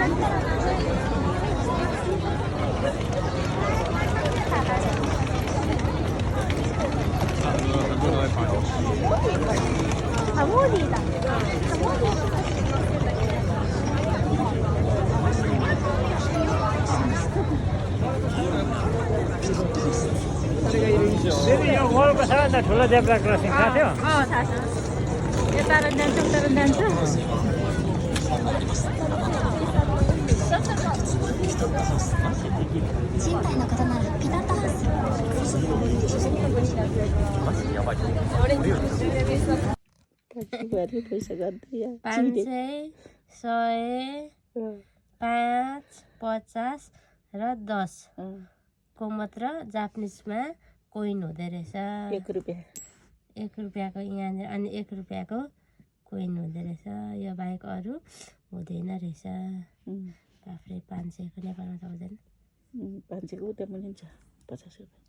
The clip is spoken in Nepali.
यो मलको सबैभन्दा ठुलो जेब्रा क्रसिङ थाहा थियो? थाहा छ यो तारन जान्छ पैसा गर्दै 500 100 5 50 र 10 को मात्र जापानिजमा कोइन हुँदै रहेछ 1 रुपियाँको यहाँ अनि 1 रुपियाँको कोइन हुँदै रहेछ यो बाहेक अरू हुँदैन रहेछ बाफ्रे 500 को नेपालमा त हुँदैन 500 को उता पनि हुन्छ 50 रुपियाँ